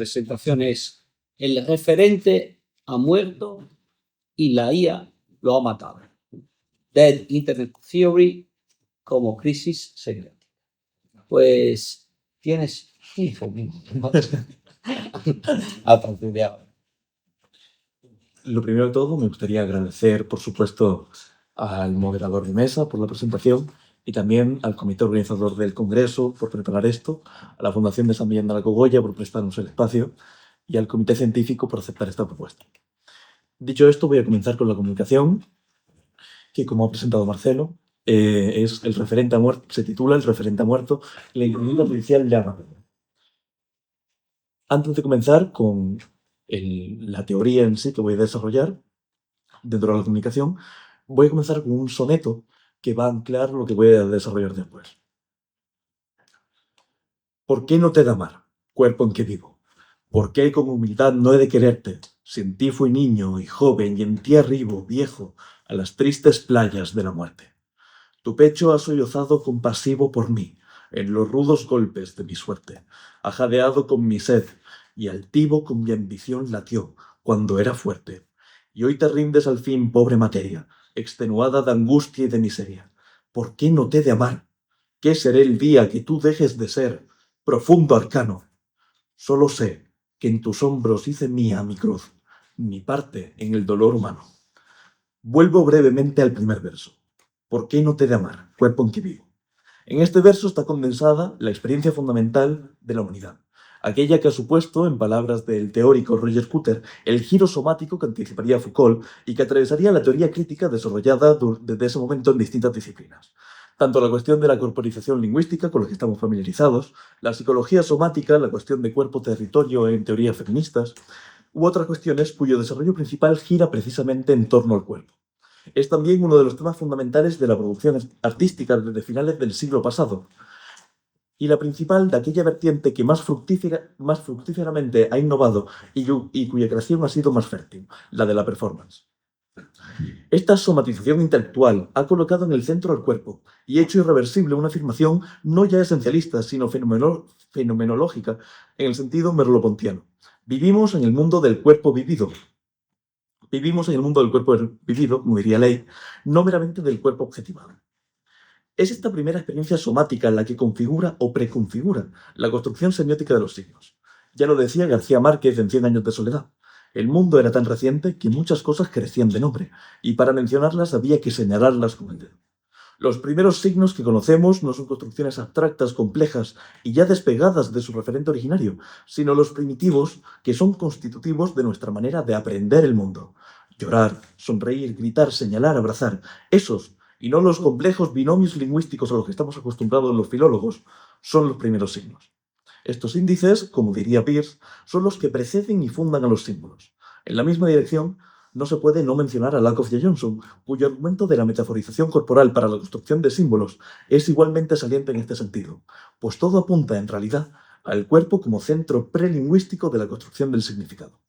Presentación es: el referente ha muerto y la IA lo ha matado. Dead Internet Theory como crisis secreta. Pues tienes 15 minutos a partir de ahora. Lo primero de todo, me gustaría agradecer, por supuesto, al moderador de mesa por la presentación y también al comité organizador del Congreso por preparar esto, a la Fundación de San Millán de la Cogolla por prestarnos el espacio y al comité científico por aceptar esta propuesta. Dicho esto, voy a comenzar con la comunicación, que como ha presentado Marcelo, es el referente a muerto, se titula El referente a muerto, la inteligencia artificial llama. Antes de comenzar con la teoría en sí que voy a desarrollar dentro de la comunicación, voy a comenzar con un soneto que va a anclar lo que voy a desarrollar después. ¿Por qué no te da amar, cuerpo en que vivo? ¿Por qué con humildad no he de quererte? Si en ti fui niño y joven y en ti arribo, viejo, a las tristes playas de la muerte. Tu pecho ha sollozado compasivo por mí, en los rudos golpes de mi suerte. Ha jadeado con mi sed y altivo con mi ambición latió cuando era fuerte. Y hoy te rindes al fin, pobre materia, extenuada de angustia y de miseria. ¿Por qué no te he de amar? ¿Qué seré el día que tú dejes de ser profundo arcano? Solo sé que en tus hombros hice mía mi cruz, mi parte en el dolor humano. Vuelvo brevemente al primer verso. ¿Por qué no te he de amar, cuerpo en que vivo? En este verso está condensada la experiencia fundamental de la humanidad, aquella que ha supuesto, en palabras del teórico Roger Scruton, el giro somático que anticiparía Foucault y que atravesaría la teoría crítica desarrollada desde ese momento en distintas disciplinas. Tanto la cuestión de la corporización lingüística, con la que estamos familiarizados, la psicología somática, la cuestión de cuerpo-territorio en teorías feministas, u otras cuestiones cuyo desarrollo principal gira precisamente en torno al cuerpo. Es también uno de los temas fundamentales de la producción artística desde finales del siglo pasado, y la principal de aquella vertiente que más fructíferamente ha innovado y cuya creación ha sido más fértil, la de la performance. Esta somatización intelectual ha colocado en el centro al cuerpo y hecho irreversible una afirmación no ya esencialista, sino fenomenológica en el sentido merleau-pontiano. Vivimos en el mundo del cuerpo vivido. Vivimos en el mundo del cuerpo vivido, como diría Ley, no meramente del cuerpo objetivado. Es esta primera experiencia somática la que configura o preconfigura la construcción semiótica de los signos. Ya lo decía García Márquez en Cien años de soledad. El mundo era tan reciente que muchas cosas carecían de nombre, y para mencionarlas había que señalarlas con el dedo. Los primeros signos que conocemos no son construcciones abstractas, complejas y ya despegadas de su referente originario, sino los primitivos que son constitutivos de nuestra manera de aprender el mundo. Llorar, sonreír, gritar, señalar, abrazar, esos, y no los complejos binomios lingüísticos a los que estamos acostumbrados los filólogos, son los primeros signos. Estos índices, como diría Peirce, son los que preceden y fundan a los símbolos. En la misma dirección, no se puede no mencionar a Lakoff y a Johnson, cuyo argumento de la metaforización corporal para la construcción de símbolos es igualmente saliente en este sentido, pues todo apunta, en realidad, al cuerpo como centro prelingüístico de la construcción del significado.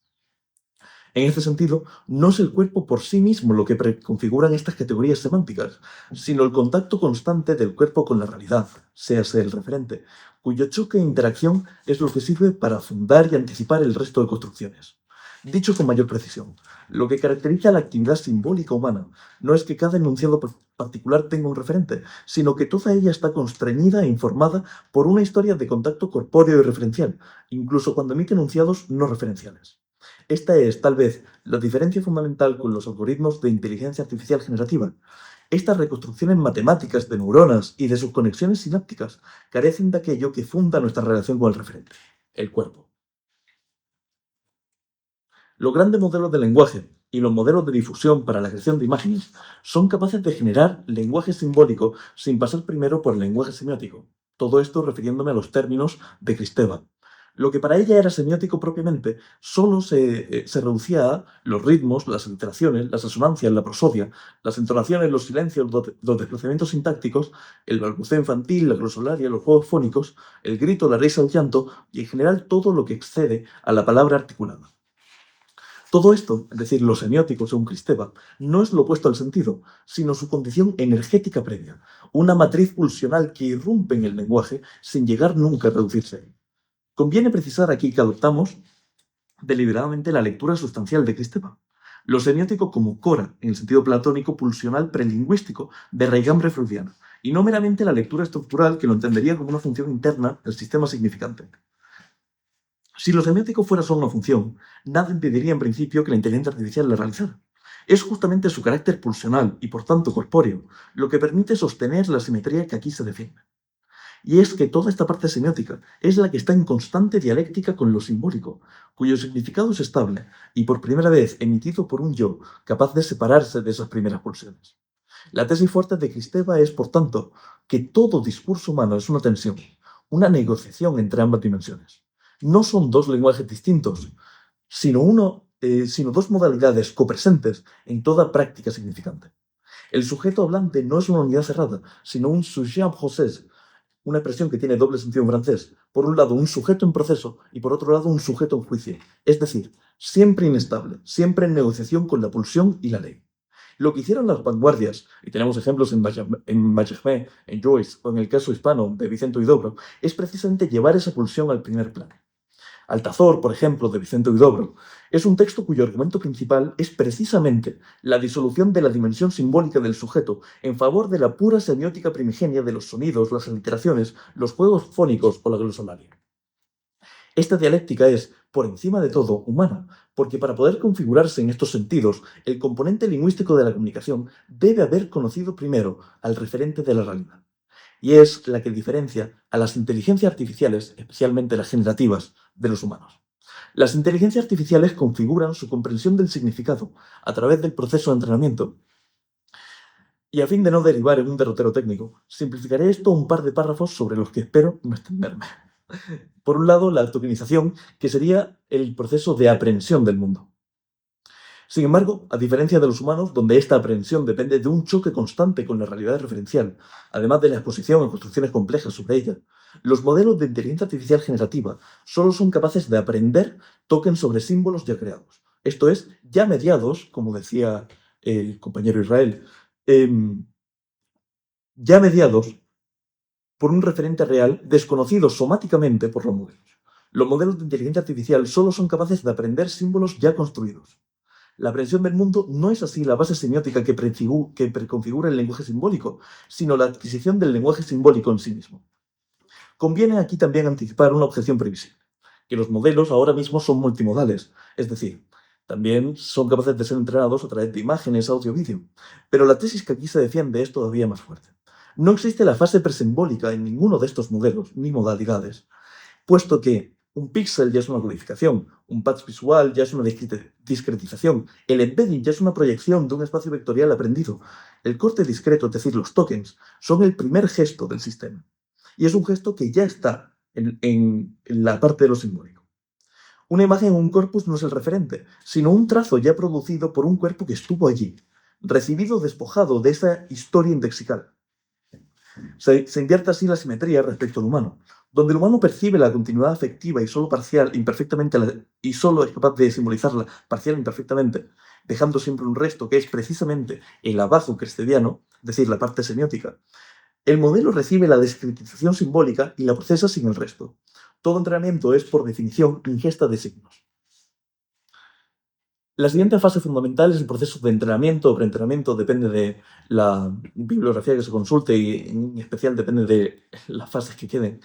En este sentido, no es el cuerpo por sí mismo lo que preconfiguran estas categorías semánticas, sino el contacto constante del cuerpo con la realidad, séase el referente, cuyo choque e interacción es lo que sirve para fundar y anticipar el resto de construcciones. Dicho con mayor precisión, lo que caracteriza la actividad simbólica humana no es que cada enunciado particular tenga un referente, sino que toda ella está constreñida e informada por una historia de contacto corpóreo y referencial, incluso cuando emite enunciados no referenciales. Esta es, tal vez, la diferencia fundamental con los algoritmos de inteligencia artificial generativa. Estas reconstrucciones matemáticas de neuronas y de sus conexiones sinápticas carecen de aquello que funda nuestra relación con el referente, el cuerpo. Los grandes modelos de lenguaje y los modelos de difusión para la creación de imágenes son capaces de generar lenguaje simbólico sin pasar primero por el lenguaje semiótico. Todo esto refiriéndome a los términos de Kristeva. Lo que para ella era semiótico propiamente solo se reducía a los ritmos, las alteraciones, las asonancias, la prosodia, las entonaciones, los silencios, los desplazamientos sintácticos, el balbuceo infantil, la glosolalia, los juegos fónicos, el grito, la risa, el llanto y en general todo lo que excede a la palabra articulada. Todo esto, es decir, lo semiótico según Kristeva, no es lo opuesto al sentido, sino su condición energética previa, una matriz pulsional que irrumpe en el lenguaje sin llegar nunca a reducirse a él. Conviene precisar aquí que adoptamos deliberadamente la lectura sustancial de Kristeva, lo semiótico como cora, en el sentido platónico pulsional prelingüístico de raigambre freudiana, y no meramente la lectura estructural que lo entendería como una función interna del sistema significante. Si lo semiótico fuera solo una función, nada impediría en principio que la inteligencia artificial la realizara. Es justamente su carácter pulsional y por tanto corpóreo lo que permite sostener la simetría que aquí se defiende. Y es que toda esta parte semiótica es la que está en constante dialéctica con lo simbólico, cuyo significado es estable y por primera vez emitido por un yo capaz de separarse de esas primeras pulsiones. La tesis fuerte de Kristeva es, por tanto, que todo discurso humano es una tensión, una negociación entre ambas dimensiones. No son dos lenguajes distintos, sino dos modalidades copresentes en toda práctica significante. El sujeto hablante no es una unidad cerrada, sino un sujet en procès, una expresión que tiene doble sentido en francés. Por un lado, un sujeto en proceso y por otro lado, un sujeto en juicio. Es decir, siempre inestable, siempre en negociación con la pulsión y la ley. Lo que hicieron las vanguardias, y tenemos ejemplos en Mallarmé, en Joyce o en el caso hispano de Vicente Huidobro, es precisamente llevar esa pulsión al primer plano. Altazor, por ejemplo, de Vicente Huidobro, es un texto cuyo argumento principal es precisamente la disolución de la dimensión simbólica del sujeto en favor de la pura semiótica primigenia de los sonidos, las aliteraciones, los juegos fónicos o la glosolalia. Esta dialéctica es, por encima de todo, humana, porque para poder configurarse en estos sentidos, el componente lingüístico de la comunicación debe haber conocido primero al referente de la realidad. Y es la que diferencia a las inteligencias artificiales, especialmente las generativas, de los humanos. Las inteligencias artificiales configuran su comprensión del significado a través del proceso de entrenamiento. Y a fin de no derivar en un derrotero técnico, simplificaré esto un par de párrafos sobre los que espero no extenderme. Por un lado, la tokenización, que sería el proceso de aprehensión del mundo. Sin embargo, a diferencia de los humanos, donde esta aprehensión depende de un choque constante con la realidad referencial, además de la exposición a construcciones complejas sobre ella, los modelos de inteligencia artificial generativa solo son capaces de aprender tokens sobre símbolos ya creados. Esto es, ya mediados, como decía el compañero Israel, ya mediados por un referente real desconocido somáticamente por los modelos. Los modelos de inteligencia artificial solo son capaces de aprender símbolos ya construidos. La aprehensión del mundo no es así la base semiótica que preconfigura el lenguaje simbólico, sino la adquisición del lenguaje simbólico en sí mismo. Conviene aquí también anticipar una objeción previsible, que los modelos ahora mismo son multimodales, es decir, también son capaces de ser entrenados a través de imágenes, audio, vídeo, pero la tesis que aquí se defiende es todavía más fuerte. No existe la fase presembólica en ninguno de estos modelos ni modalidades, puesto que un píxel ya es una codificación, un patch visual ya es una discretización, el embedding ya es una proyección de un espacio vectorial aprendido. El corte discreto, es decir, los tokens, son el primer gesto del sistema. Y es un gesto que ya está en la parte de lo simbólico. Una imagen en un corpus no es el referente, sino un trazo ya producido por un cuerpo que estuvo allí, recibido despojado de esa historia indexical. Se invierte así la simetría respecto al humano, donde el humano percibe la continuidad afectiva y solo parcial, imperfectamente, y solo es capaz de simbolizarla parcial e imperfectamente, dejando siempre un resto que es precisamente el abajo crestediano, es decir, la parte semiótica. El modelo recibe la descritización simbólica y la procesa sin el resto. Todo entrenamiento es, por definición, ingesta de signos. La siguiente fase fundamental es el proceso de entrenamiento o preentrenamiento, depende de la bibliografía que se consulte y en especial depende de las fases que queden,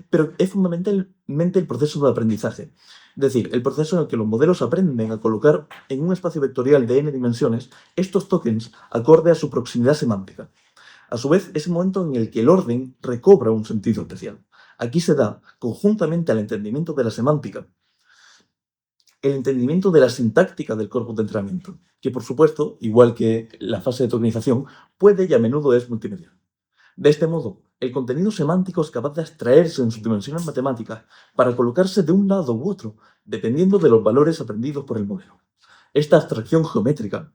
pero es fundamentalmente el proceso de aprendizaje, es decir, el proceso en el que los modelos aprenden a colocar en un espacio vectorial de n dimensiones estos tokens acorde a su proximidad semántica. A su vez, es el momento en el que el orden recobra un sentido especial. Aquí se da, conjuntamente al entendimiento de la semántica, el entendimiento de la sintáctica del corpus de entrenamiento, que por supuesto, igual que la fase de tokenización, puede y a menudo es multimedia. De este modo, el contenido semántico es capaz de abstraerse en sus dimensiones matemáticas para colocarse de un lado u otro, dependiendo de los valores aprendidos por el modelo. Esta abstracción geométrica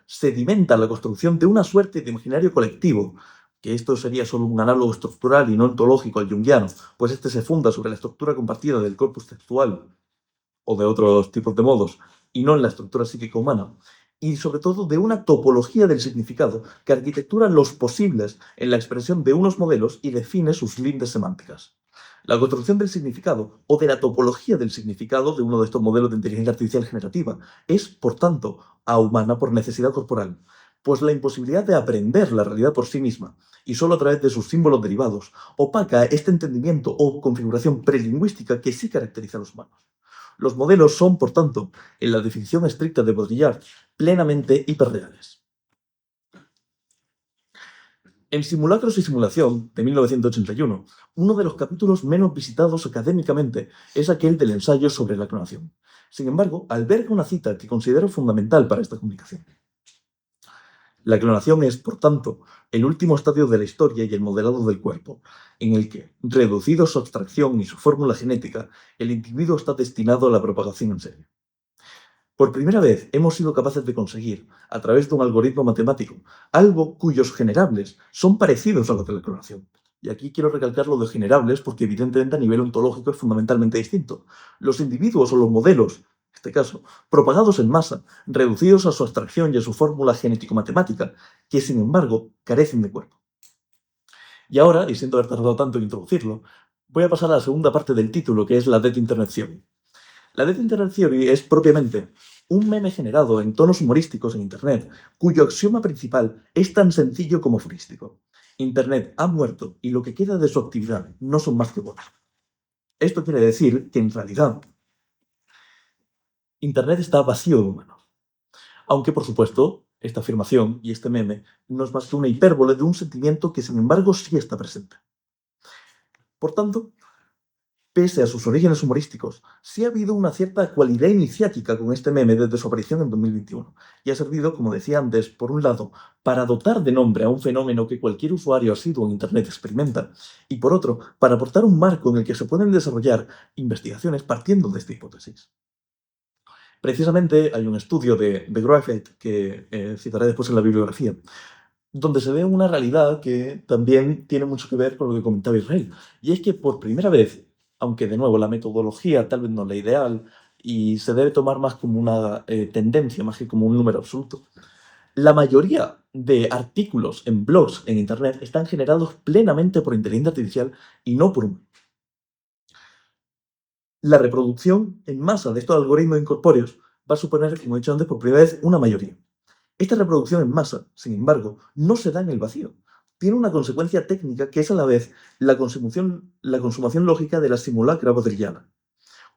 sedimenta la construcción de una suerte de imaginario colectivo, que esto sería solo un análogo estructural y no ontológico al junguiano, pues este se funda sobre la estructura compartida del corpus textual o de otros tipos de modos, y no en la estructura psíquica humana, y sobre todo de una topología del significado que arquitectura los posibles en la expresión de unos modelos y define sus lindes semánticas. La construcción del significado o de la topología del significado de uno de estos modelos de inteligencia artificial generativa es, por tanto, ahumana por necesidad corporal, pues la imposibilidad de aprender la realidad por sí misma y solo a través de sus símbolos derivados opaca este entendimiento o configuración prelingüística que sí caracteriza a los humanos. Los modelos son, por tanto, en la definición estricta de Baudrillard, plenamente hiperreales. En Simulacros y Simulación, de 1981, uno de los capítulos menos visitados académicamente es aquel del ensayo sobre la clonación. Sin embargo, alberga una cita que considero fundamental para esta comunicación. La clonación es, por tanto, el último estadio de la historia y el modelado del cuerpo, en el que, reducido su abstracción y su fórmula genética, el individuo está destinado a la propagación en serie. Por primera vez hemos sido capaces de conseguir, a través de un algoritmo matemático, algo cuyos generables son parecidos a los de la clonación. Y aquí quiero recalcar lo de generables porque evidentemente a nivel ontológico es fundamentalmente distinto. Los individuos o los modelos, en este caso, propagados en masa, reducidos a su abstracción y a su fórmula genético-matemática, que sin embargo carecen de cuerpo. Y ahora, y siento haber tardado tanto en introducirlo, voy a pasar a la segunda parte del título, que es la Dead Internet Theory. La Dead Internet Theory es propiamente un meme generado en tonos humorísticos en Internet, cuyo axioma principal es tan sencillo como furístico. Internet ha muerto y lo que queda de su actividad no son más que bots. Esto quiere decir que en realidad Internet está vacío de humanos. Aunque, por supuesto, esta afirmación y este meme no es más que una hipérbole de un sentimiento que, sin embargo, sí está presente. Por tanto, pese a sus orígenes humorísticos, sí ha habido una cierta cualidad iniciática con este meme desde su aparición en 2021, y ha servido, como decía antes, por un lado, para dotar de nombre a un fenómeno que cualquier usuario asiduo en Internet experimenta, y por otro, para aportar un marco en el que se pueden desarrollar investigaciones partiendo de esta hipótesis. Precisamente hay un estudio de Griffith, que citaré después en la bibliografía, donde se ve una realidad que también tiene mucho que ver con lo que comentaba Israel. Y es que por primera vez, aunque de nuevo la metodología tal vez no es la ideal y se debe tomar más como una tendencia, más que como un número absoluto, la mayoría de artículos en blogs en Internet están generados plenamente por inteligencia artificial y no por humanos. La reproducción en masa de estos algoritmos incorpóreos va a suponer, como he dicho antes, por primera vez una mayoría. Esta reproducción en masa, sin embargo, no se da en el vacío. Tiene una consecuencia técnica que es a la vez la consumación lógica de la simulacra baudrilliana.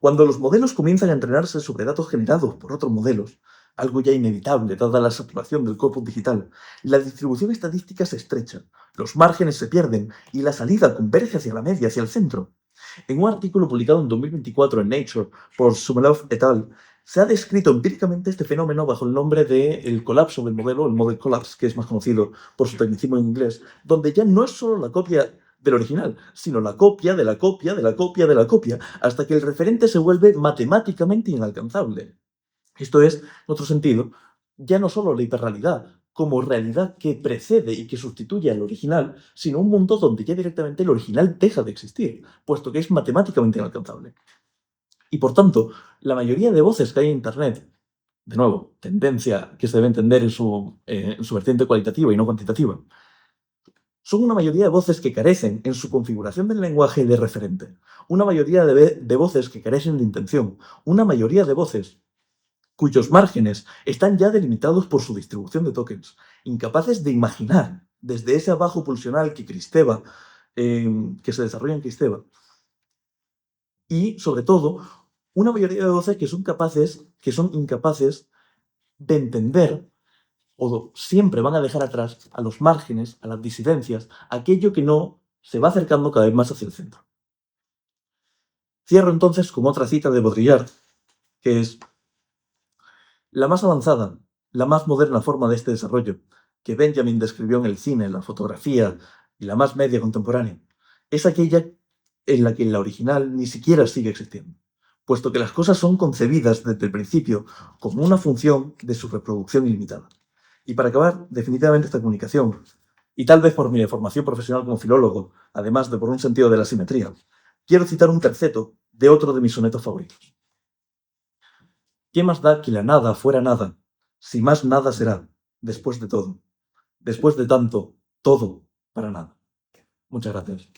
Cuando los modelos comienzan a entrenarse sobre datos generados por otros modelos, algo ya inevitable dada la saturación del corpus digital, la distribución estadística se estrecha, los márgenes se pierden y la salida converge hacia la media, hacia el centro. En un artículo publicado en 2024 en Nature por Sumelov et al., se ha descrito empíricamente este fenómeno bajo el nombre de el colapso del modelo, el model collapse, que es más conocido por su tecnicismo en inglés, donde ya no es solo la copia del original, sino la copia de la copia de la copia de la copia, hasta que el referente se vuelve matemáticamente inalcanzable. Esto es, en otro sentido, ya no solo la hiperrealidad, como realidad que precede y que sustituye al original, sino un mundo donde ya directamente el original deja de existir, puesto que es matemáticamente inalcanzable. Y por tanto, la mayoría de voces que hay en Internet, de nuevo, tendencia que se debe entender en su vertiente cualitativa y no cuantitativa, son una mayoría de voces que carecen en su configuración del lenguaje de referente, una mayoría de voces que carecen de intención, una mayoría de voces cuyos márgenes están ya delimitados por su distribución de tokens, incapaces de imaginar desde ese abajo pulsional que Kristeva, que se desarrolla en Kristeva, y sobre todo una mayoría de voces que son incapaces de entender o siempre van a dejar atrás a los márgenes, a las disidencias, aquello que no se va acercando cada vez más hacia el centro. Cierro entonces con otra cita de Baudrillard, que es: la más avanzada, la más moderna forma de este desarrollo, que Benjamin describió en el cine, la fotografía y la más media contemporánea, es aquella en la que la original ni siquiera sigue existiendo, puesto que las cosas son concebidas desde el principio como una función de su reproducción ilimitada. Y para acabar definitivamente esta comunicación, y tal vez por mi formación profesional como filólogo, además de por un sentido de la simetría, quiero citar un terceto de otro de mis sonetos favoritos. ¿Qué más da que la nada fuera nada, si más nada será, después de todo? Después de tanto, todo para nada. Muchas gracias.